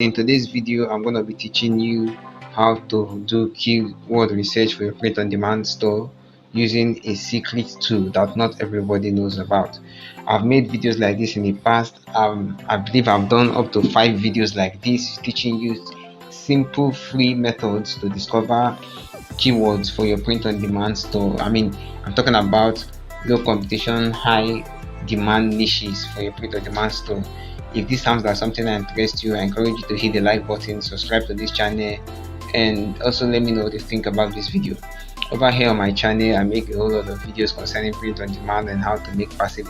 In today's video, I'm going to be teaching you how to do keyword research for your print on demand store using a secret tool that not everybody knows about. I've made videos like this in the past. I believe I've done up to 5 videos like this teaching you simple free methods to discover keywords for your print on demand store. I'm talking about low competition, high demand niches for your print on demand store. If this sounds like something that interests you, I encourage you to hit the like button, subscribe to this channel, and also let me know what you think about this video. Over here on my channel, I make a whole lot of videos concerning print on demand and how to make passive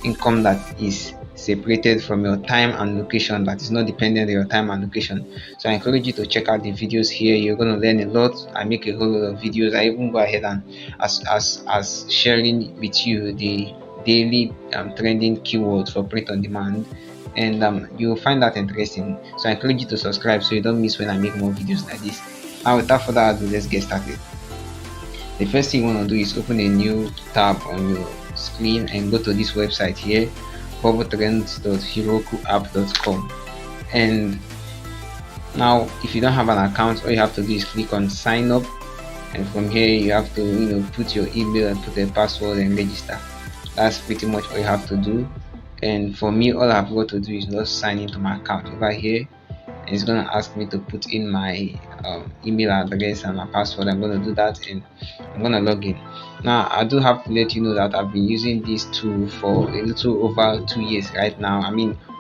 income that is separated from your time and location, that is not dependent on your time and location. So I encourage you to check out the videos here. You're going to learn a lot. I make a whole lot of videos. I even go ahead and as sharing with you the daily trending keywords for print on demand, and you'll find that interesting. So I encourage you to subscribe so you don't miss when I make more videos like this. Now without further ado, let's get started. The first thing you want to do is open a new tab on your screen and go to this website here, bubbletrends.herokuapp.com. And now if you don't have an account, all you have to do is click on sign up, and from here you have to put your email and put a password and register. That's pretty much all you have to do. And for me, all I've got to do is just sign into my account over here, and it's going to ask me to put in my email address and my password. I'm going to do that and I'm going to log in. Now I do have to let you know that I've been using this tool for a little over 2 years right now.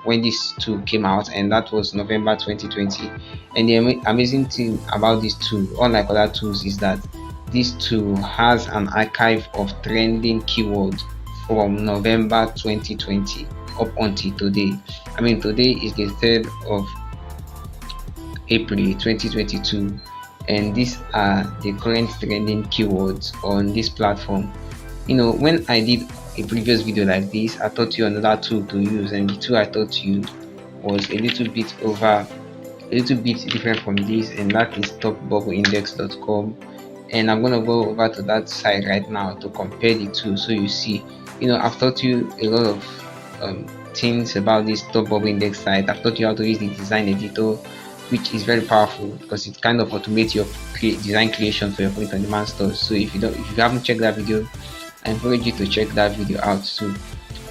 When this tool came out, and that was November 2020. And the amazing thing about this tool, unlike other tools, is that this tool has an archive of trending keywords from November 2020 up until today. Today is the 3rd of April 2022, and these are the current trending keywords on this platform. When I did a previous video like this, I taught you another tool to use, and the tool I taught you was a little bit different from this, and that is topbubbleindex.com. And I'm going to go over to that site right now to compare the two, so you see. I've taught you a lot of things about this top bubble index site. I've taught you how to use the design editor, which is very powerful because it kind of automates your design creation for your print on demand stores. So if you haven't checked that video, I encourage you to check that video out too.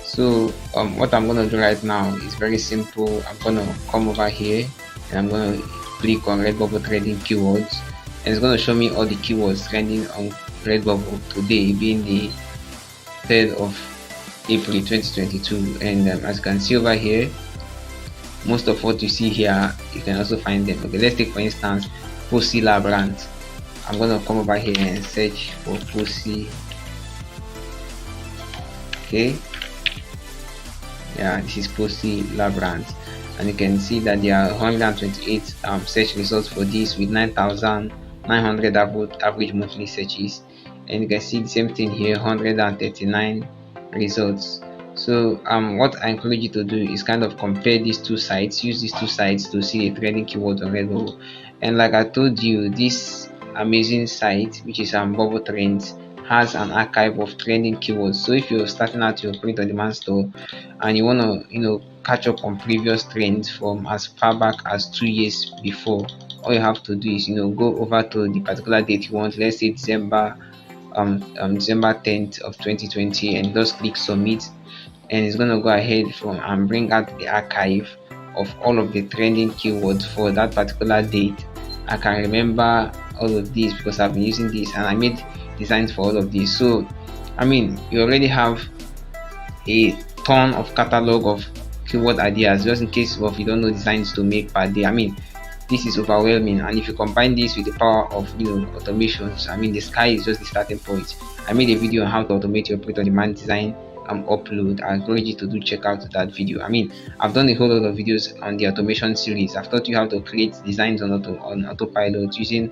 So what I'm going to do right now is very simple. I'm going to come over here and I'm going to click on Redbubble trending keywords, and it's going to show me all the keywords trending on Redbubble today, being the 3rd of April 2022. And as you can see over here, most of what you see here you can also find them. Okay, let's take for instance Posy Labrant. I'm going to come over here and search for Posy. Okay, yeah, this is Posy Labrant, and you can see that there are 128 search results for this, with 9,900 average monthly searches. And you can see the same thing here, 139 results. So what I encourage you to do is kind of compare these two sites, use these two sites to see a trending keyword on Redbubble. And like I told you, this amazing site, which is Bubble Trends, has an archive of trending keywords. So if you're starting out your print on demand store and you want to catch up on previous trends from as far back as 2 years before, all you have to do is go over to the particular date you want. Let's say December 10th of 2020, and just click submit, and it's going to go ahead and bring out the archive of all of the trending keywords for that particular date. I can remember all of these because I've been using this and I made designs for all of these. So you already have a ton of catalog of keyword ideas, just in case of you don't know designs to make per day. This is overwhelming, and if you combine this with the power of automations, the sky is just the starting point. I made a video on how to automate your print on demand design upload. I encourage you to check out that video. I've done a whole lot of videos on the automation series. I've taught you how to create designs on autopilot using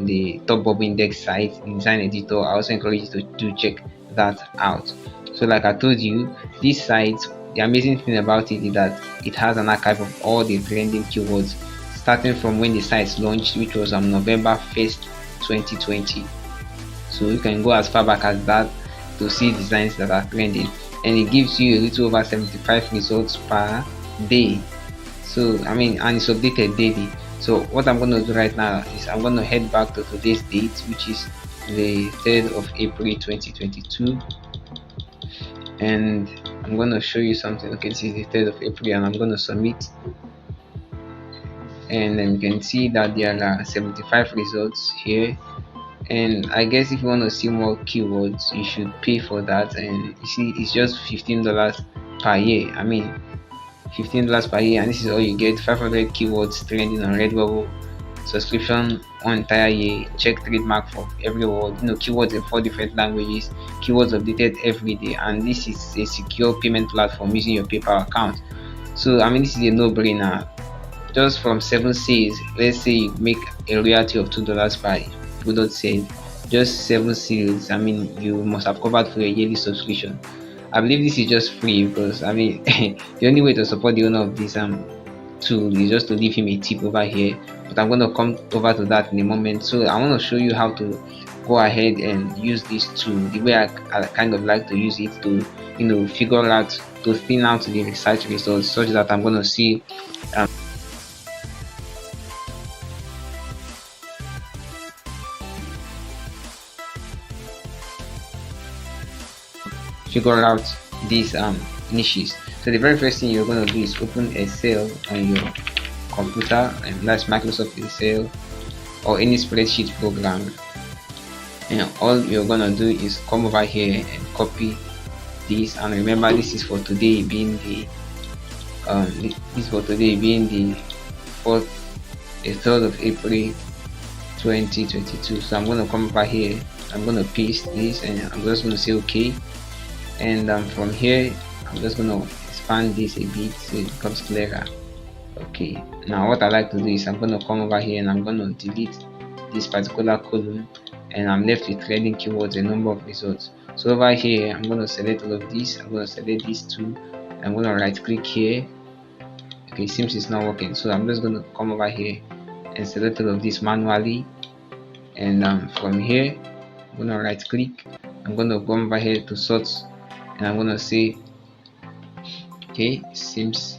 the top bubble index site, the design editor. I also encourage you to check that out. So like I told you, this site, the amazing thing about it is that it has an archive of all the trending keywords starting from when the site launched, which was on November 1st 2020. So you can go as far back as that to see designs that are trending, and it gives you a little over 75 results per day. So and it's updated daily. So what I'm going to do right now is I'm going to head back to today's date, which is the 3rd of April 2022, and I'm going to show you something. Okay, this is the 3rd of April, and I'm going to submit, and then you can see that there are 75 results here. And I guess if you want to see more keywords, you should pay for that. And you see, it's just $15 per year. $15 per year, and this is all you get: 500 keywords trending on Redbubble, subscription on entire year, check trademark for every word, keywords in 4 different languages, keywords updated every day, and this is a secure payment platform using your PayPal account. So this is a no-brainer. Just from 7 sales, let's say you make a royalty of $2 per product sale, just 7 sales, you must have covered for your yearly subscription. I believe this is just free because the only way to support the owner of this tool is just to leave him a tip over here, but I'm going to come over to that in a moment. So I want to show you how to go ahead and use this tool the way I kind of like to use it to figure out, to thin out the research results, such that I'm going to see figure out these niches. So the very first thing you're going to do is open Excel on your computer, and that's Microsoft Excel or any spreadsheet program. And all you're going to do is come over here and copy this. And remember, this is for today being the 4th, the 3rd of April 2022. So I'm going to come over here, I'm going to paste this, and I'm just going to say okay. And from here I'm just going to expand this a bit so it becomes clearer. Okay, now what I like to do is I'm going to come over here and I'm going to delete this particular column, and I'm left with trending keywords, a number of results. So over here I'm going to select all of this, I'm going to select these two, I'm going to right click here. Okay, it seems it's not working, so I'm just going to come over here and select all of this manually, and from here I'm going to right click, I'm going to go over here to sort, and I'm going to say okay, it seems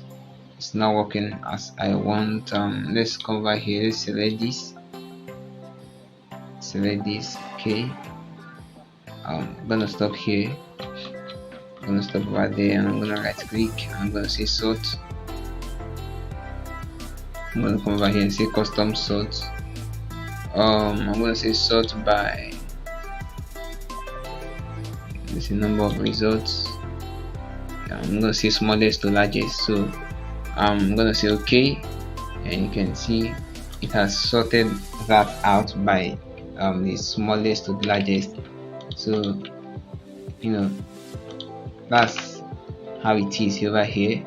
it's not working as I want. Let's come over here, let's select this, okay. I'm gonna stop here, I'm gonna stop over there, and I'm gonna right click, and I'm gonna say sort. I'm gonna come over here and say custom sort. I'm gonna say sort by this number of results. I'm gonna say smallest to largest, so I'm gonna say okay, and you can see it has sorted that out by the smallest to the largest. So that's how it is over here.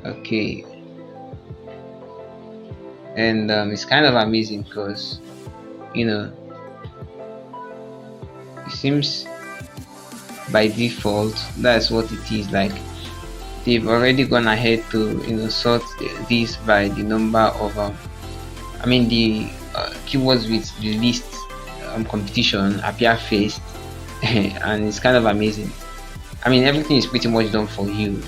Okay, and it's kind of amazing because it seems by default that's what it is. Like, they've already gone ahead to sort this by the number of the keywords with the least competition appear first and it's kind of amazing. Everything is pretty much done for you,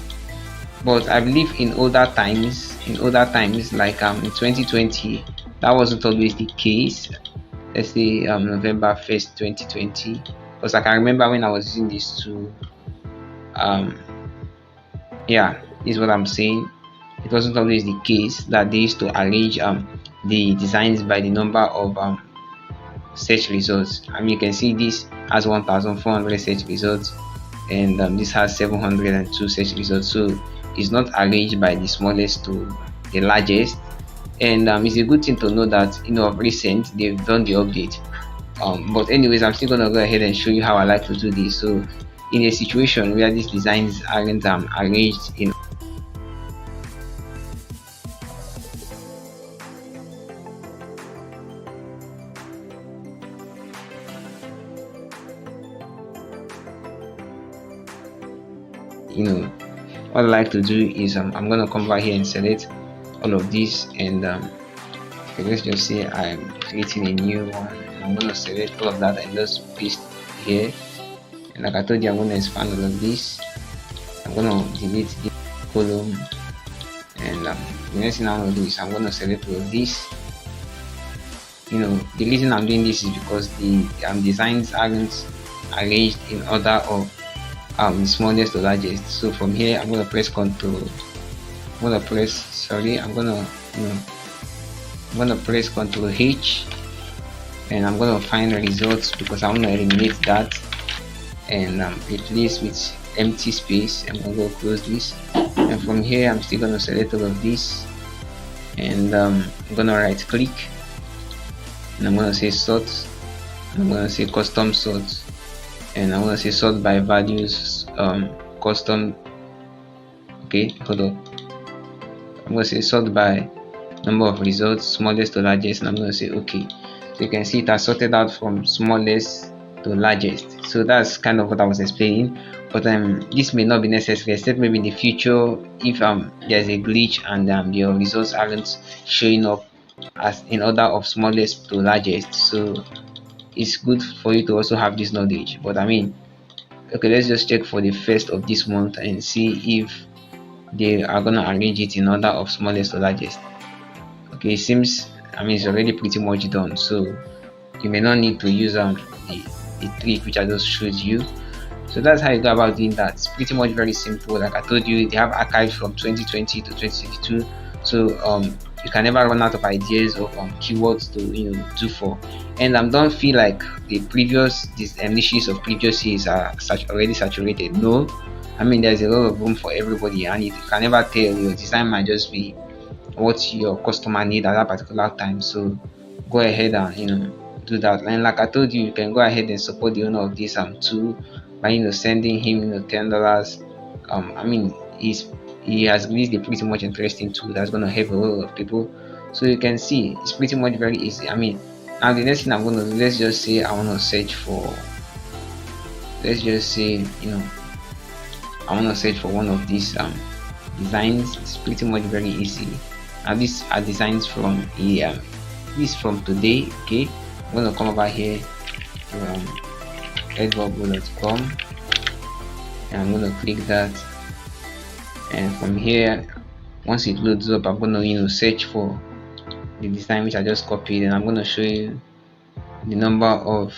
but I believe in older times like in 2020, that wasn't always the case. Let's say November 1st 2020, because I can remember when I was using this tool. Yeah, is what I'm saying. It wasn't always the case that they used to arrange the designs by the number of search results. You can see this has 1,400 search results, and this has 702 search results. So it's not arranged by the smallest to the largest, and it's a good thing to know that of recent they've done the update. But anyways, I'm still gonna go ahead and show you how I like to do this. So in a situation where these designs aren't arranged what I like to do is I'm gonna come back here and select all of this, and okay, let's just say I'm creating a new one, and I'm gonna select all of that and just paste here. And like I told you, I'm gonna expand all of this, I'm gonna delete this, column. And the next thing I'm going to do is I'm going to select all of this. The reason I'm doing this is because the designs aren't arranged in order of smallest to largest. So from here I'm going to press control. I'm going to press sorry I'm going to I'm going to press control H, and I'm going to find the results because I want to eliminate that and replace with empty space. I'm going to go close this, and from here I'm still going to select all of this, and I'm going to right click, and I'm going to say sort, and I'm going to say custom sort, and I'm going to say sort by values, custom. Okay, hold up. I'm going to say sort by number of results, smallest to largest, and I'm going to say okay. So you can see it has sorted out from smallest to largest. So that's kind of what I was explaining, but this may not be necessary, except maybe in the future if there's a glitch and your results aren't showing up as in order of smallest to largest. So it's good for you to also have this knowledge. But okay, let's just check for the first of this month and see if they are gonna arrange it in order of smallest to largest. Okay, it seems it's already pretty much done, so you may not need to use the trick which I just showed you. So that's how you go about doing that. It's pretty much very simple. Like I told you, they have archives from 2020 to 2022, so you can never run out of ideas of keywords to do for. And don't feel like the previous niches of previous years are already saturated. No, there's a lot of room for everybody, and you can never tell. Your design might just be what your customer need at that particular time. So go ahead and do that. And like I told you, you can go ahead and support the owner of this tool by sending him $10. He has released a pretty much interesting tool that's going to help a lot of people. So you can see it's pretty much very easy. Now the next thing I'm going to do, let's just say I want to search for, let's just say I want to search for one of these designs. It's pretty much very easy. Now these are designs from this from today. Okay, I'm going to come over here to redbubble.com, and I'm going to click that, and from here once it loads up I'm going to search for the design which I just copied, and I'm going to show you the number of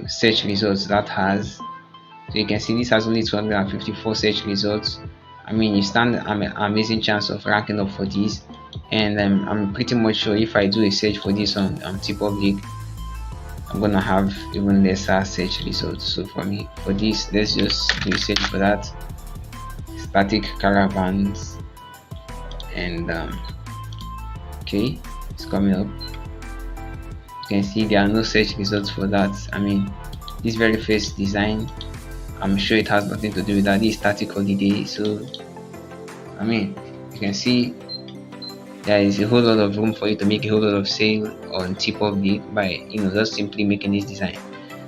search results that has. So you can see this has only 254 search results. You stand an amazing chance of ranking up for this, and I'm pretty much sure if I do a search for this on TPublic, I'm gonna have even lesser search results. So for this, let's just do a search for that, static caravans, and okay, it's coming up. You can see there are no search results for that. This very first design, I'm sure it has nothing to do with that. This static holiday. So you can see there is a whole lot of room for you to make a whole lot of sale on TPublic by just simply making this design.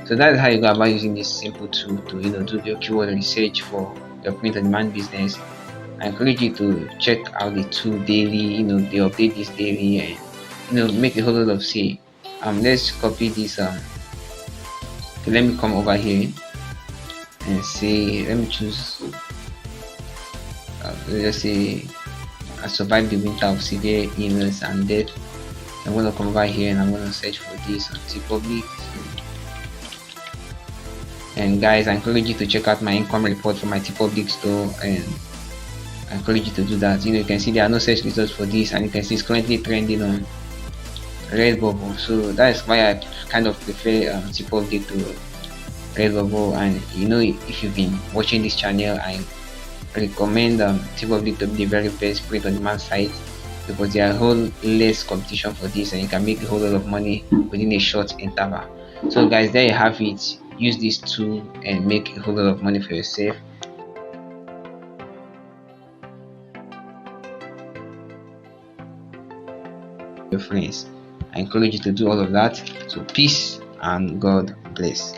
So that's how you go about using this simple tool to do your keyword research for your print on demand business. I encourage you to check out the tool daily. They update this daily, and make a whole lot of sale. Let's copy this. So let me come over here and say, let me choose, let's say I survived the winter of severe illness and death. I'm going to come over here and I'm going to search for this on TPublic. And guys, I encourage you to check out my income report for my TPublic store, and I encourage you to do that. You can see there are no search results for this, and you can see it's currently trending on Redbubble. So that's why I kind of prefer TPublic to Redbubble. And if you've been watching this channel, I recommend TPublic to be the very best print on demand site, because there are a whole less competition for this, and you can make a whole lot of money within a short interval. So guys, there you have it. Use this tool and make a whole lot of money for yourself. Your friends, I encourage you to do all of that. So peace and God bless.